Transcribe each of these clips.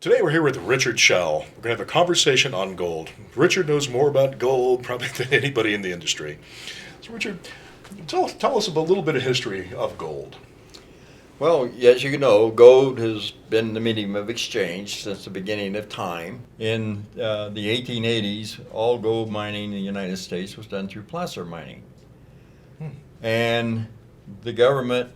Today we're here with Richard Schell. We're going to have a conversation on gold. Richard knows more about gold probably than anybody in the industry. So Richard, tell us about a little bit of history of gold. Well, as you know, gold has been the medium of exchange since the beginning of time. In the 1880s, all gold mining in the United States was done through placer mining. And the government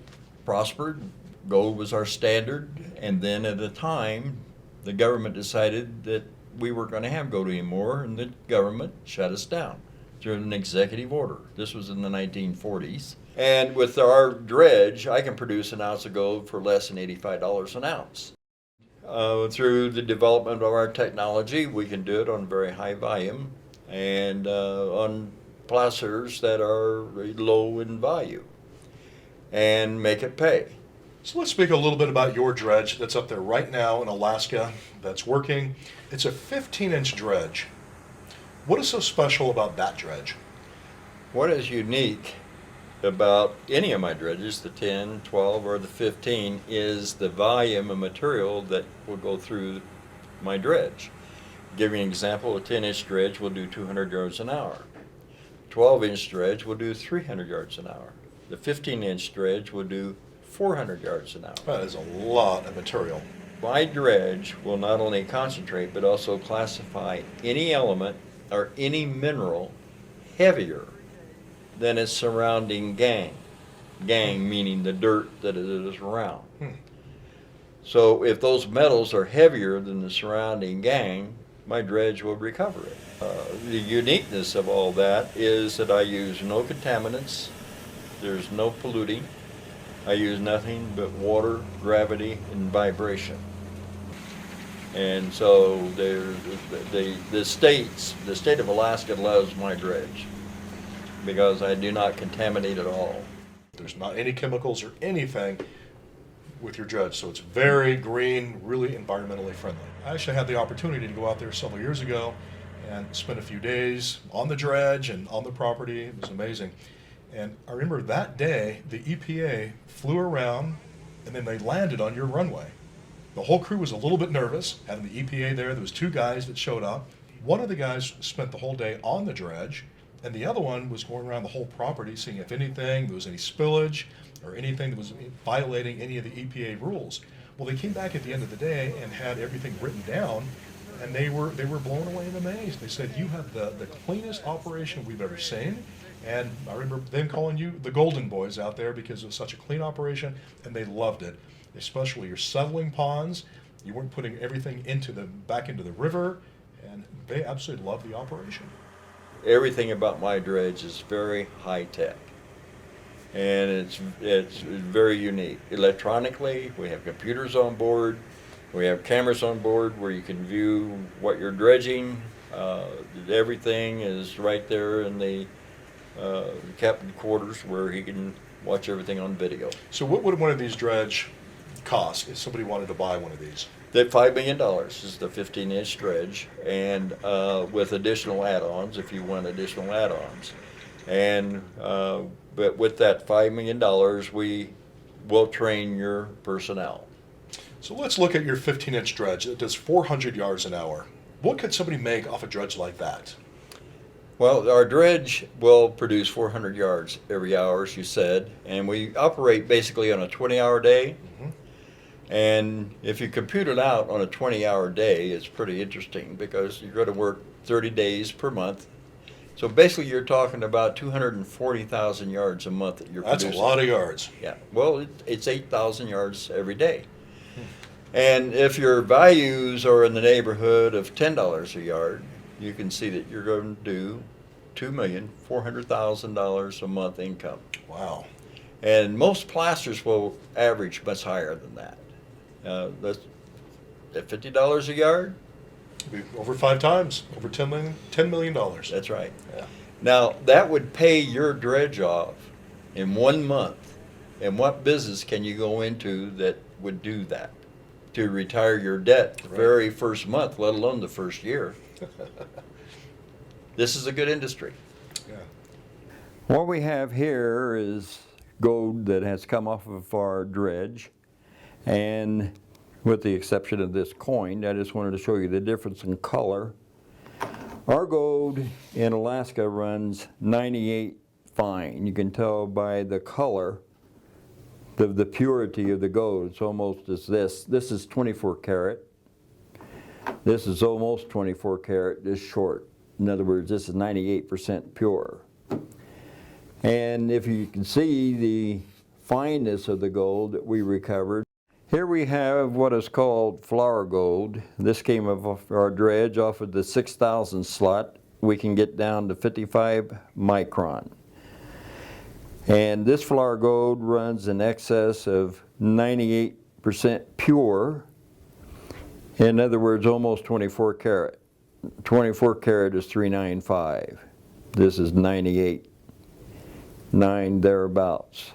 prospered. Gold was our standard. And then at a time, the government decided that we weren't going to have gold anymore, and the government shut us down through an executive order. This was in the 1940s. And with our dredge, I can produce an ounce of gold for less than $85 an ounce. Through the development of our technology, we can do it on very high volume and on placers that are low in value and make it pay. So let's speak a little bit about your dredge that's up there right now in Alaska that's working. It's a 15-inch dredge. What is so special about that dredge? What is unique about any of my dredges, the 10, 12, or the 15, is the volume of material that will go through my dredge. Give you an example, a 10-inch dredge will do 200 yards an hour. 12-inch dredge will do 300 yards an hour. The 15-inch dredge will do 400 yards an hour. That is a lot of material. My dredge will not only concentrate but also classify any element or any mineral heavier than its surrounding gang. Gang meaning the dirt that it is around. So if those metals are heavier than the surrounding gang, my dredge will recover it. The uniqueness of all that is that I use no contaminants, there's no polluting. I use nothing but water, gravity, and vibration. And so the state of Alaska loves my dredge because I do not contaminate at all. There's not any chemicals or anything with your dredge, so it's very green, really environmentally friendly. I actually had the opportunity to go out there several years ago and spend a few days on the dredge and on the property. It was amazing. And I remember that day, the EPA flew around and then they landed on your runway. The whole crew was a little bit nervous, having the EPA there. There was two guys that showed up. One of the guys spent the whole day on the dredge, and the other one was going around the whole property, seeing if there was any spillage or anything that was violating any of the EPA rules. Well, they came back at the end of the day and had everything written down, and they were blown away and amazed. They said, "You have the cleanest operation we've ever seen." And I remember them calling you the Golden Boys out there because it was such a clean operation, and they loved it. Especially your settling ponds. You weren't putting everything back into the river, and they absolutely loved the operation. Everything about my dredge is very high tech, and it's very unique. Electronically, we have computers on board, we have cameras on board where you can view what you're dredging. Everything is right there in the captain quarters where he can watch everything on video. So what would one of these dredge cost if somebody wanted to buy one of these? That $5 million is the 15-inch dredge, and with additional add-ons if you want additional add-ons. And but with that $5 million, we will train your personnel. So let's look at your 15-inch dredge. It does 400 yards an hour. What could somebody make off a dredge like that? Well, our dredge will produce 400 yards every hour, as you said, and we operate basically on a 20-hour day. And if you compute it out on a 20-hour day, it's pretty interesting because you're going to work 30 days per month. So basically you're talking about 240,000 yards a month that you're producing. That's a lot of yards. Yeah, well, it's 8,000 yards every day. And if your values are in the neighborhood of $10 a yard, you can see that you're going to do $2,400,000 a month income. Wow. And most plasters will average much higher than that. That's at $50 a yard. It'd be over 5 times, over $10 million. That's right. Yeah. Now that would pay your dredge off in 1 month. And what business can you go into that would do that? To retire your debt the very first month, let alone the first year. This is a good industry. Yeah. What we have here is gold that has come off of our dredge, and with the exception of this coin. I just wanted to show you the difference in color. Our gold in Alaska runs 98 fine. You can tell by the color, the purity of the gold. It's almost as this. This is 24 karat. This is almost 24 karat, this short. In other words, this is 98% pure. And if you can see the fineness of the gold that we recovered, here we have what is called flour gold. This came off our dredge off of the 6,000 slot. We can get down to 55 micron. And this flour gold runs in excess of 98% pure. In other words, almost 24 karat. 24 karat is 395. This is 98, 9 thereabouts.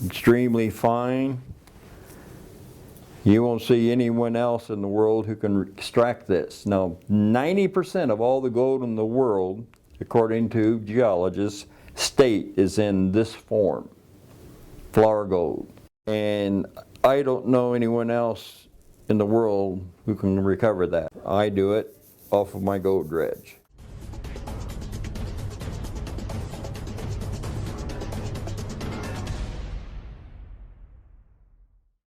Extremely fine. You won't see anyone else in the world who can extract this. Now, 90% of all the gold in the world, according to geologists, state is in this form, flour gold. And I don't know anyone else in the world who can recover that. I do it off of my gold dredge.